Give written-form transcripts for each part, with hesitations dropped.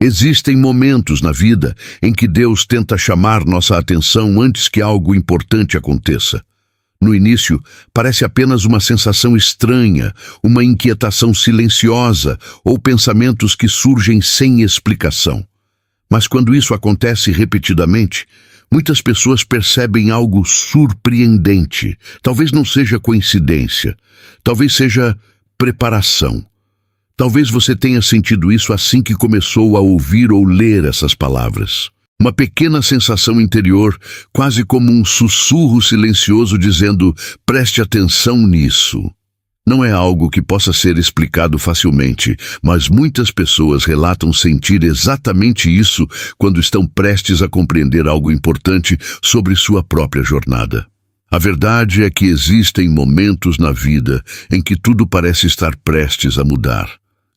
Existem momentos na vida em que Deus tenta chamar nossa atenção antes que algo importante aconteça. No início, parece apenas uma sensação estranha, uma inquietação silenciosa ou pensamentos que surgem sem explicação. Mas quando isso acontece repetidamente, muitas pessoas percebem algo surpreendente. Talvez não seja coincidência, talvez seja preparação. Talvez você tenha sentido isso assim que começou a ouvir ou ler essas palavras. Uma pequena sensação interior, quase como um sussurro silencioso dizendo: preste atenção nisso. Não é algo que possa ser explicado facilmente, mas muitas pessoas relatam sentir exatamente isso quando estão prestes a compreender algo importante sobre sua própria jornada. A verdade é que existem momentos na vida em que tudo parece estar prestes a mudar.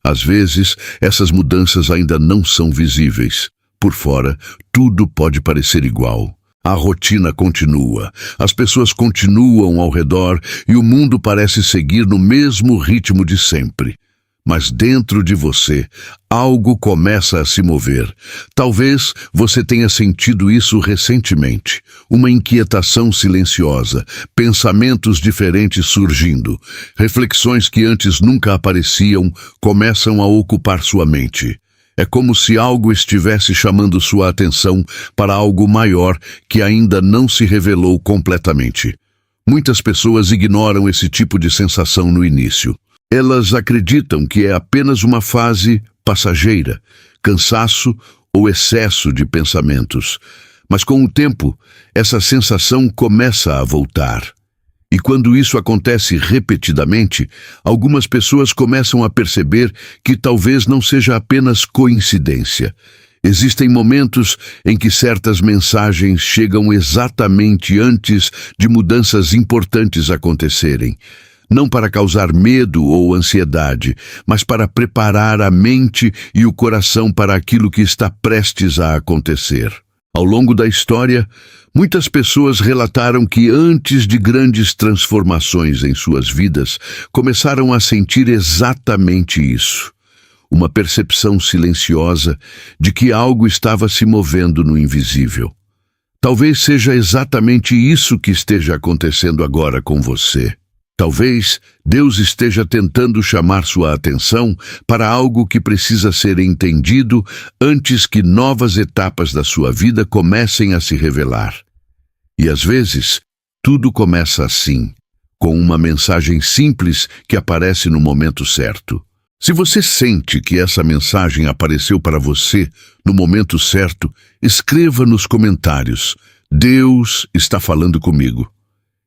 Às vezes, essas mudanças ainda não são visíveis. Por fora, tudo pode parecer igual. A rotina continua, as pessoas continuam ao redor e o mundo parece seguir no mesmo ritmo de sempre. Mas dentro de você, algo começa a se mover. Talvez você tenha sentido isso recentemente. Uma inquietação silenciosa, pensamentos diferentes surgindo. Reflexões que antes nunca apareciam começam a ocupar sua mente. É como se algo estivesse chamando sua atenção para algo maior que ainda não se revelou completamente. Muitas pessoas ignoram esse tipo de sensação no início. Elas acreditam que é apenas uma fase passageira, cansaço ou excesso de pensamentos. Mas com o tempo, essa sensação começa a voltar. E quando isso acontece repetidamente, algumas pessoas começam a perceber que talvez não seja apenas coincidência. Existem momentos em que certas mensagens chegam exatamente antes de mudanças importantes acontecerem. Não para causar medo ou ansiedade, mas para preparar a mente e o coração para aquilo que está prestes a acontecer. Ao longo da história, muitas pessoas relataram que antes de grandes transformações em suas vidas, começaram a sentir exatamente isso. Uma percepção silenciosa de que algo estava se movendo no invisível. Talvez seja exatamente isso que esteja acontecendo agora com você. Talvez Deus esteja tentando chamar sua atenção para algo que precisa ser entendido antes que novas etapas da sua vida comecem a se revelar. E às vezes, tudo começa assim, com uma mensagem simples que aparece no momento certo. Se você sente que essa mensagem apareceu para você no momento certo, escreva nos comentários: Deus está falando comigo.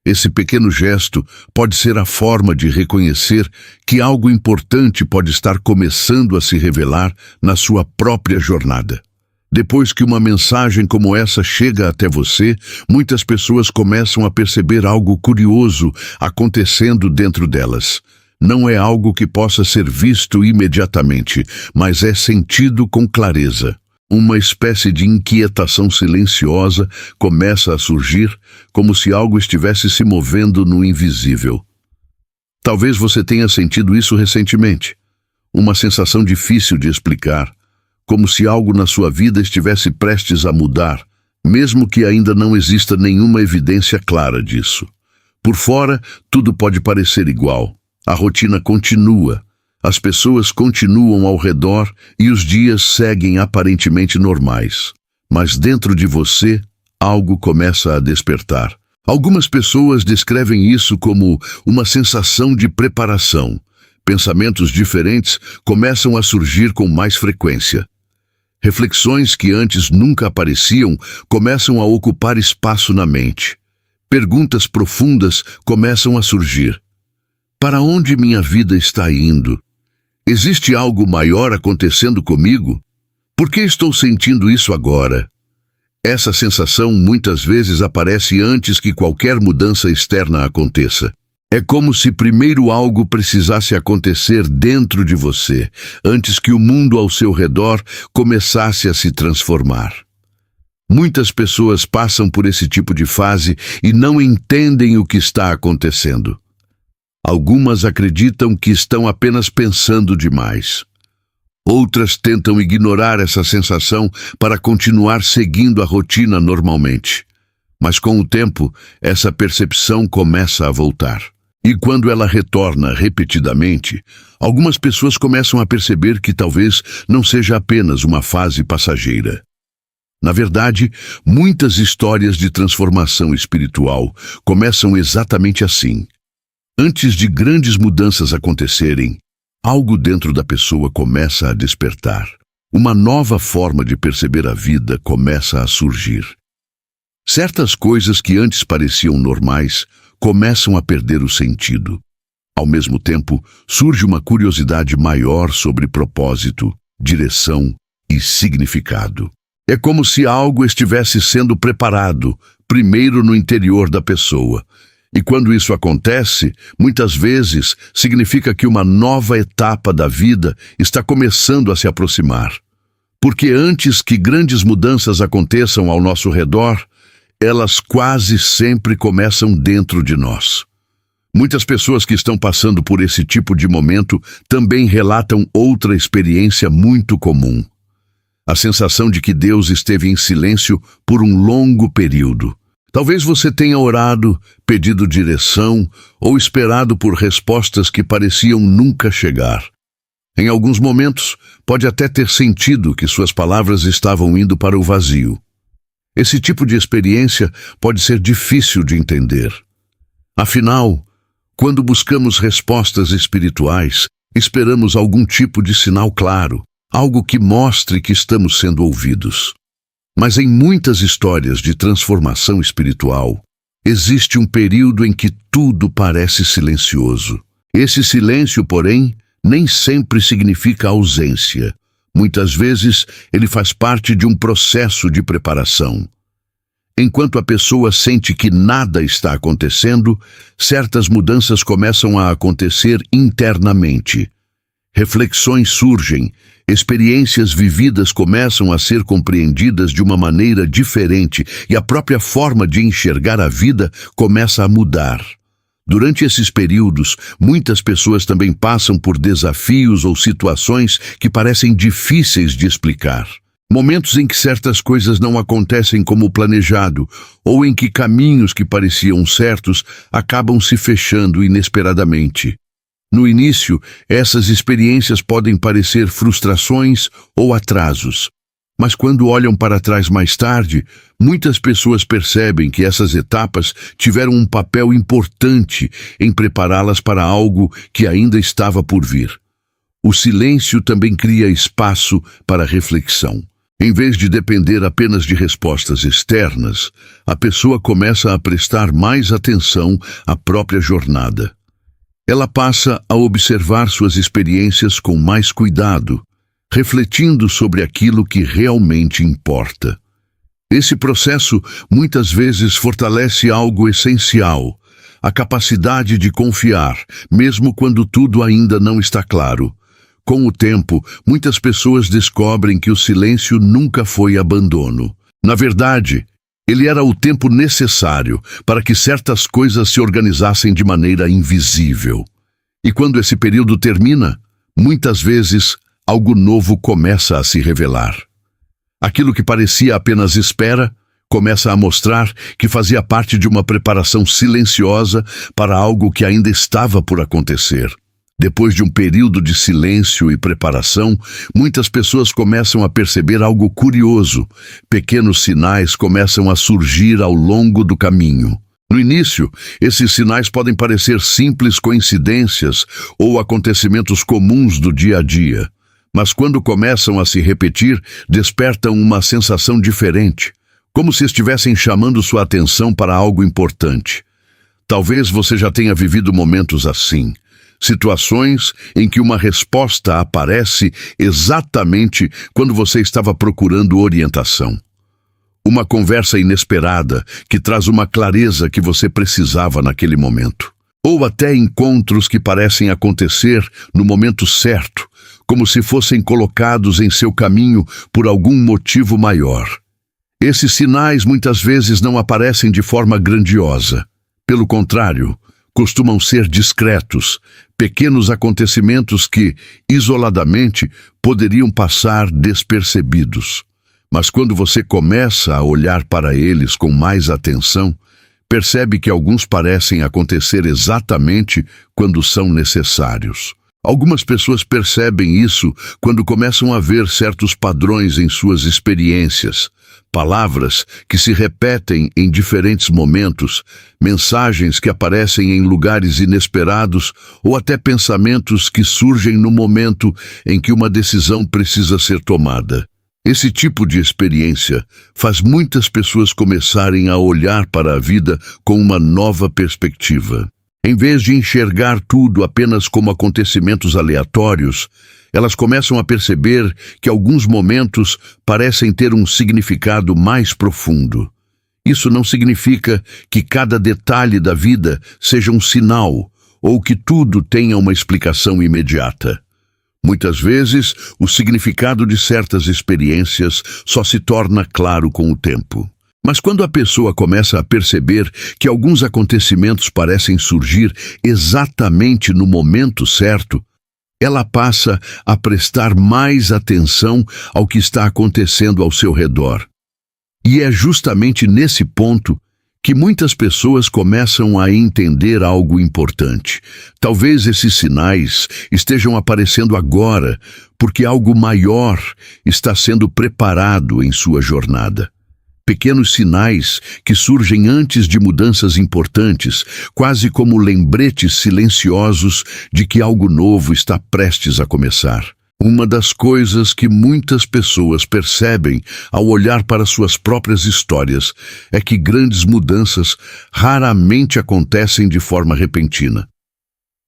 Esse pequeno gesto pode ser a forma de reconhecer que algo importante pode estar começando a se revelar na sua própria jornada. Depois que uma mensagem como essa chega até você, muitas pessoas começam a perceber algo curioso acontecendo dentro delas. Não é algo que possa ser visto imediatamente, mas é sentido com clareza. Uma espécie de inquietação silenciosa começa a surgir, como se algo estivesse se movendo no invisível. Talvez você tenha sentido isso recentemente. Uma sensação difícil de explicar, como se algo na sua vida estivesse prestes a mudar, mesmo que ainda não exista nenhuma evidência clara disso. Por fora, tudo pode parecer igual. A rotina continua. As pessoas continuam ao redor e os dias seguem aparentemente normais. Mas dentro de você, algo começa a despertar. Algumas pessoas descrevem isso como uma sensação de preparação. Pensamentos diferentes começam a surgir com mais frequência. Reflexões que antes nunca apareciam começam a ocupar espaço na mente. Perguntas profundas começam a surgir. Para onde minha vida está indo? Existe algo maior acontecendo comigo? Por que estou sentindo isso agora? Essa sensação muitas vezes aparece antes que qualquer mudança externa aconteça. É como se primeiro algo precisasse acontecer dentro de você, antes que o mundo ao seu redor começasse a se transformar. Muitas pessoas passam por esse tipo de fase e não entendem o que está acontecendo. Algumas acreditam que estão apenas pensando demais. Outras tentam ignorar essa sensação para continuar seguindo a rotina normalmente. Mas com o tempo, essa percepção começa a voltar. E quando ela retorna repetidamente, algumas pessoas começam a perceber que talvez não seja apenas uma fase passageira. Na verdade, muitas histórias de transformação espiritual começam exatamente assim. Antes de grandes mudanças acontecerem, algo dentro da pessoa começa a despertar. Uma nova forma de perceber a vida começa a surgir. Certas coisas que antes pareciam normais começam a perder o sentido. Ao mesmo tempo, surge uma curiosidade maior sobre propósito, direção e significado. É como se algo estivesse sendo preparado, primeiro no interior da pessoa. E quando isso acontece, muitas vezes significa que uma nova etapa da vida está começando a se aproximar. Porque antes que grandes mudanças aconteçam ao nosso redor, elas quase sempre começam dentro de nós. Muitas pessoas que estão passando por esse tipo de momento também relatam outra experiência muito comum. A sensação de que Deus esteve em silêncio por um longo período. Talvez você tenha orado, pedido direção ou esperado por respostas que pareciam nunca chegar. Em alguns momentos, pode até ter sentido que suas palavras estavam indo para o vazio. Esse tipo de experiência pode ser difícil de entender. Afinal, quando buscamos respostas espirituais, esperamos algum tipo de sinal claro, algo que mostre que estamos sendo ouvidos. Mas em muitas histórias de transformação espiritual, existe um período em que tudo parece silencioso. Esse silêncio, porém, nem sempre significa ausência. Muitas vezes, ele faz parte de um processo de preparação. Enquanto a pessoa sente que nada está acontecendo, certas mudanças começam a acontecer internamente. Reflexões surgem, experiências vividas começam a ser compreendidas de uma maneira diferente e a própria forma de enxergar a vida começa a mudar. Durante esses períodos, muitas pessoas também passam por desafios ou situações que parecem difíceis de explicar. Momentos em que certas coisas não acontecem como planejado, ou em que caminhos que pareciam certos acabam se fechando inesperadamente. No início, essas experiências podem parecer frustrações ou atrasos. Mas quando olham para trás mais tarde, muitas pessoas percebem que essas etapas tiveram um papel importante em prepará-las para algo que ainda estava por vir. O silêncio também cria espaço para reflexão. Em vez de depender apenas de respostas externas, a pessoa começa a prestar mais atenção à própria jornada. Ela passa a observar suas experiências com mais cuidado, refletindo sobre aquilo que realmente importa. Esse processo muitas vezes fortalece algo essencial, a capacidade de confiar, mesmo quando tudo ainda não está claro. Com o tempo, muitas pessoas descobrem que o silêncio nunca foi abandono. Na verdade, ele era o tempo necessário para que certas coisas se organizassem de maneira invisível. E quando esse período termina, muitas vezes algo novo começa a se revelar. Aquilo que parecia apenas espera começa a mostrar que fazia parte de uma preparação silenciosa para algo que ainda estava por acontecer. Depois de um período de silêncio e preparação, muitas pessoas começam a perceber algo curioso. Pequenos sinais começam a surgir ao longo do caminho. No início, esses sinais podem parecer simples coincidências ou acontecimentos comuns do dia a dia. Mas quando começam a se repetir, despertam uma sensação diferente, como se estivessem chamando sua atenção para algo importante. Talvez você já tenha vivido momentos assim. Situações em que uma resposta aparece exatamente quando você estava procurando orientação. Uma conversa inesperada que traz uma clareza que você precisava naquele momento. Ou até encontros que parecem acontecer no momento certo, como se fossem colocados em seu caminho por algum motivo maior. Esses sinais muitas vezes não aparecem de forma grandiosa. Pelo contrário, costumam ser discretos, pequenos acontecimentos que, isoladamente, poderiam passar despercebidos. Mas quando você começa a olhar para eles com mais atenção, percebe que alguns parecem acontecer exatamente quando são necessários. Algumas pessoas percebem isso quando começam a ver certos padrões em suas experiências, palavras que se repetem em diferentes momentos, mensagens que aparecem em lugares inesperados ou até pensamentos que surgem no momento em que uma decisão precisa ser tomada. Esse tipo de experiência faz muitas pessoas começarem a olhar para a vida com uma nova perspectiva. Em vez de enxergar tudo apenas como acontecimentos aleatórios, elas começam a perceber que alguns momentos parecem ter um significado mais profundo. Isso não significa que cada detalhe da vida seja um sinal ou que tudo tenha uma explicação imediata. Muitas vezes, o significado de certas experiências só se torna claro com o tempo. Mas quando a pessoa começa a perceber que alguns acontecimentos parecem surgir exatamente no momento certo, ela passa a prestar mais atenção ao que está acontecendo ao seu redor. E é justamente nesse ponto que muitas pessoas começam a entender algo importante. Talvez esses sinais estejam aparecendo agora, porque algo maior está sendo preparado em sua jornada. Pequenos sinais que surgem antes de mudanças importantes, quase como lembretes silenciosos de que algo novo está prestes a começar. Uma das coisas que muitas pessoas percebem ao olhar para suas próprias histórias é que grandes mudanças raramente acontecem de forma repentina.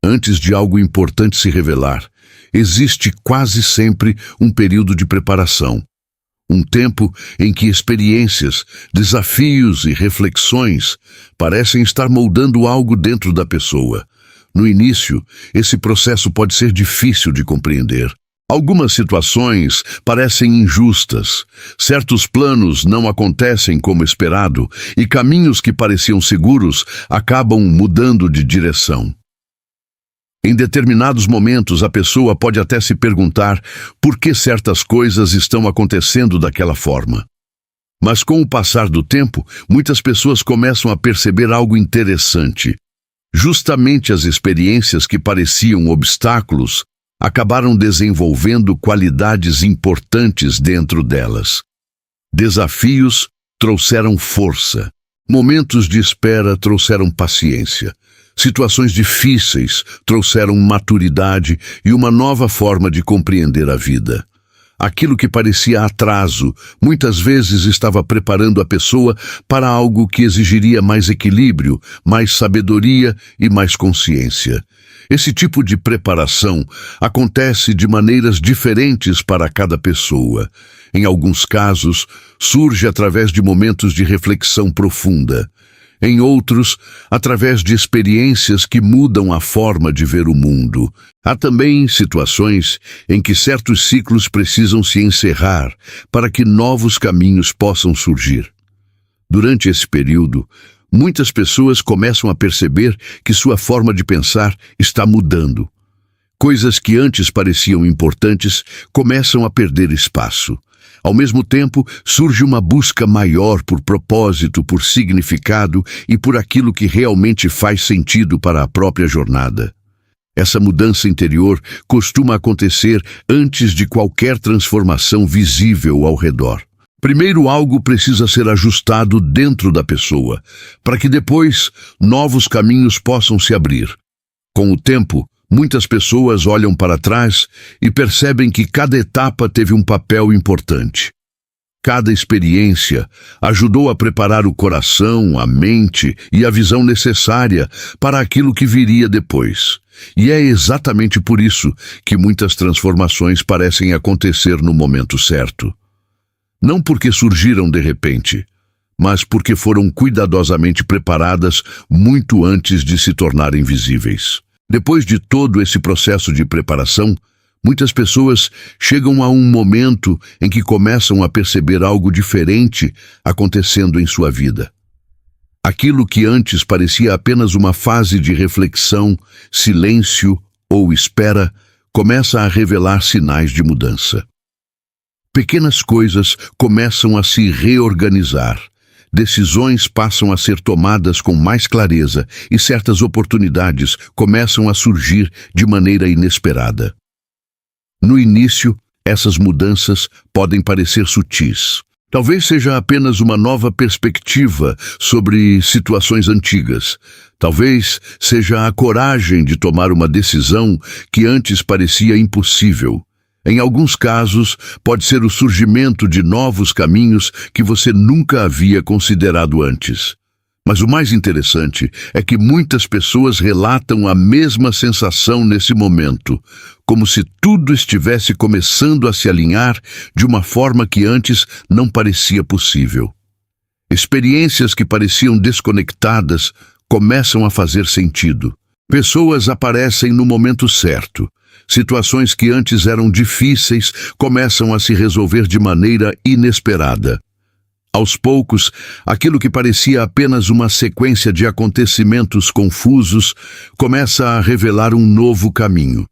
Antes de algo importante se revelar, existe quase sempre um período de preparação. Um tempo em que experiências, desafios e reflexões parecem estar moldando algo dentro da pessoa. No início, esse processo pode ser difícil de compreender. Algumas situações parecem injustas, certos planos não acontecem como esperado e caminhos que pareciam seguros acabam mudando de direção. Em determinados momentos, a pessoa pode até se perguntar por que certas coisas estão acontecendo daquela forma. Mas com o passar do tempo, muitas pessoas começam a perceber algo interessante. Justamente as experiências que pareciam obstáculos acabaram desenvolvendo qualidades importantes dentro delas. Desafios trouxeram força. Momentos de espera trouxeram paciência. Situações difíceis trouxeram maturidade e uma nova forma de compreender a vida. Aquilo que parecia atraso, muitas vezes estava preparando a pessoa para algo que exigiria mais equilíbrio, mais sabedoria e mais consciência. Esse tipo de preparação acontece de maneiras diferentes para cada pessoa. Em alguns casos, surge através de momentos de reflexão profunda. Em outros, através de experiências que mudam a forma de ver o mundo. Há também situações em que certos ciclos precisam se encerrar para que novos caminhos possam surgir. Durante esse período, muitas pessoas começam a perceber que sua forma de pensar está mudando. Coisas que antes pareciam importantes começam a perder espaço. Ao mesmo tempo, surge uma busca maior por propósito, por significado e por aquilo que realmente faz sentido para a própria jornada. Essa mudança interior costuma acontecer antes de qualquer transformação visível ao redor. Primeiro, algo precisa ser ajustado dentro da pessoa, para que depois novos caminhos possam se abrir. Com o tempo, muitas pessoas olham para trás e percebem que cada etapa teve um papel importante. Cada experiência ajudou a preparar o coração, a mente e a visão necessária para aquilo que viria depois. E é exatamente por isso que muitas transformações parecem acontecer no momento certo. Não porque surgiram de repente, mas porque foram cuidadosamente preparadas muito antes de se tornarem visíveis. Depois de todo esse processo de preparação, muitas pessoas chegam a um momento em que começam a perceber algo diferente acontecendo em sua vida. Aquilo que antes parecia apenas uma fase de reflexão, silêncio ou espera começa a revelar sinais de mudança. Pequenas coisas começam a se reorganizar. Decisões passam a ser tomadas com mais clareza e certas oportunidades começam a surgir de maneira inesperada. No início, essas mudanças podem parecer sutis. Talvez seja apenas uma nova perspectiva sobre situações antigas. Talvez seja a coragem de tomar uma decisão que antes parecia impossível. Em alguns casos, pode ser o surgimento de novos caminhos que você nunca havia considerado antes. Mas o mais interessante é que muitas pessoas relatam a mesma sensação nesse momento, como se tudo estivesse começando a se alinhar de uma forma que antes não parecia possível. Experiências que pareciam desconectadas começam a fazer sentido. Pessoas aparecem no momento certo. Situações que antes eram difíceis começam a se resolver de maneira inesperada. Aos poucos, aquilo que parecia apenas uma sequência de acontecimentos confusos começa a revelar um novo caminho.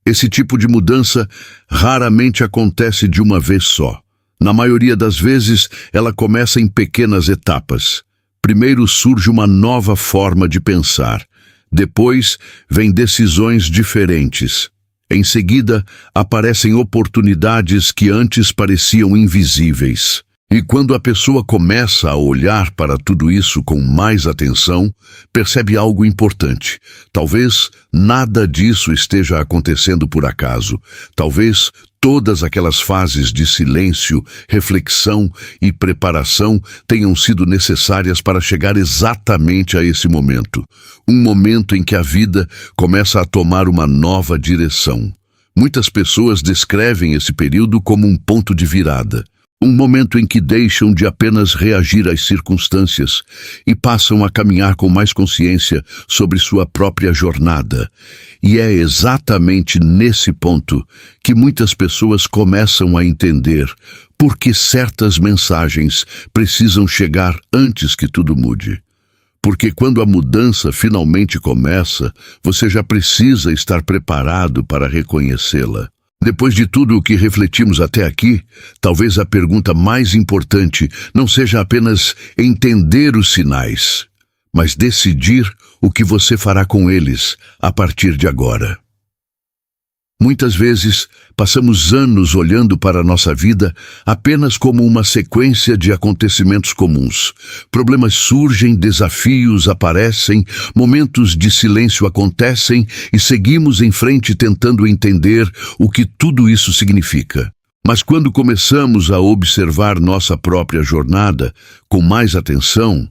Esse tipo de mudança raramente acontece de uma vez só. Na maioria das vezes, ela começa em pequenas etapas. Primeiro surge uma nova forma de pensar. Depois, vêm decisões diferentes. Em seguida, aparecem oportunidades que antes pareciam invisíveis. E quando a pessoa começa a olhar para tudo isso com mais atenção, percebe algo importante. Talvez nada disso esteja acontecendo por acaso. Talvez todas aquelas fases de silêncio, reflexão e preparação tenham sido necessárias para chegar exatamente a esse momento. Um momento em que a vida começa a tomar uma nova direção. Muitas pessoas descrevem esse período como um ponto de virada. Um momento em que deixam de apenas reagir às circunstâncias e passam a caminhar com mais consciência sobre sua própria jornada. E é exatamente nesse ponto que muitas pessoas começam a entender por que certas mensagens precisam chegar antes que tudo mude. Porque quando a mudança finalmente começa, você já precisa estar preparado para reconhecê-la. Depois de tudo o que refletimos até aqui, talvez a pergunta mais importante não seja apenas entender os sinais, mas decidir o que você fará com eles a partir de agora. Muitas vezes, passamos anos olhando para a nossa vida apenas como uma sequência de acontecimentos comuns. Problemas surgem, desafios aparecem, momentos de silêncio acontecem e seguimos em frente tentando entender o que tudo isso significa. Mas quando começamos a observar nossa própria jornada com mais atenção,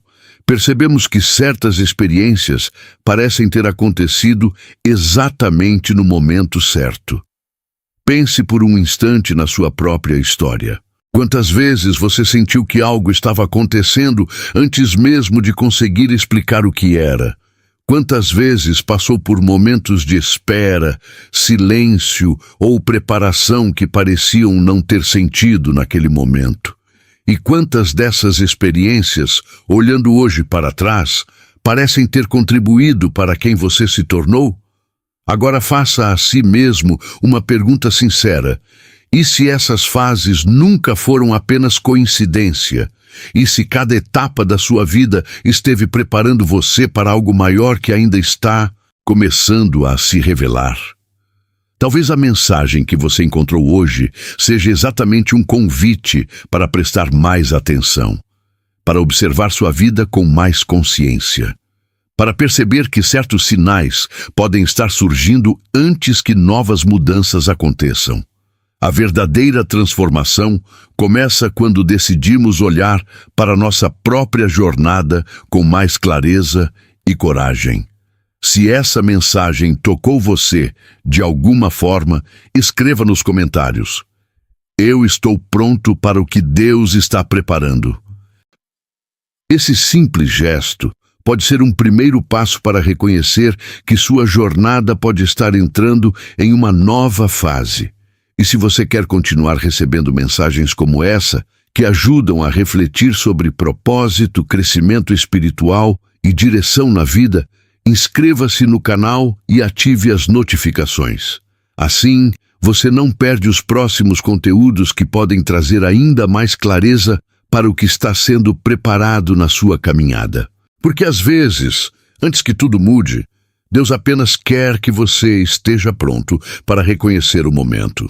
percebemos que certas experiências parecem ter acontecido exatamente no momento certo. Pense por um instante na sua própria história. Quantas vezes você sentiu que algo estava acontecendo antes mesmo de conseguir explicar o que era? Quantas vezes passou por momentos de espera, silêncio ou preparação que pareciam não ter sentido naquele momento? E quantas dessas experiências, olhando hoje para trás, parecem ter contribuído para quem você se tornou? Agora faça a si mesmo uma pergunta sincera. E se essas fases nunca foram apenas coincidência? E se cada etapa da sua vida esteve preparando você para algo maior que ainda está começando a se revelar? Talvez a mensagem que você encontrou hoje seja exatamente um convite para prestar mais atenção, para observar sua vida com mais consciência, para perceber que certos sinais podem estar surgindo antes que novas mudanças aconteçam. A verdadeira transformação começa quando decidimos olhar para nossa própria jornada com mais clareza e coragem. Se essa mensagem tocou você de alguma forma, escreva nos comentários. Eu estou pronto para o que Deus está preparando. Esse simples gesto pode ser um primeiro passo para reconhecer que sua jornada pode estar entrando em uma nova fase. E se você quer continuar recebendo mensagens como essa, que ajudam a refletir sobre propósito, crescimento espiritual e direção na vida, Inscreva-se no canal e ative as notificações. Assim, você não perde os próximos conteúdos que podem trazer ainda mais clareza para o que está sendo preparado na sua caminhada. Porque às vezes, antes que tudo mude, Deus apenas quer que você esteja pronto para reconhecer o momento.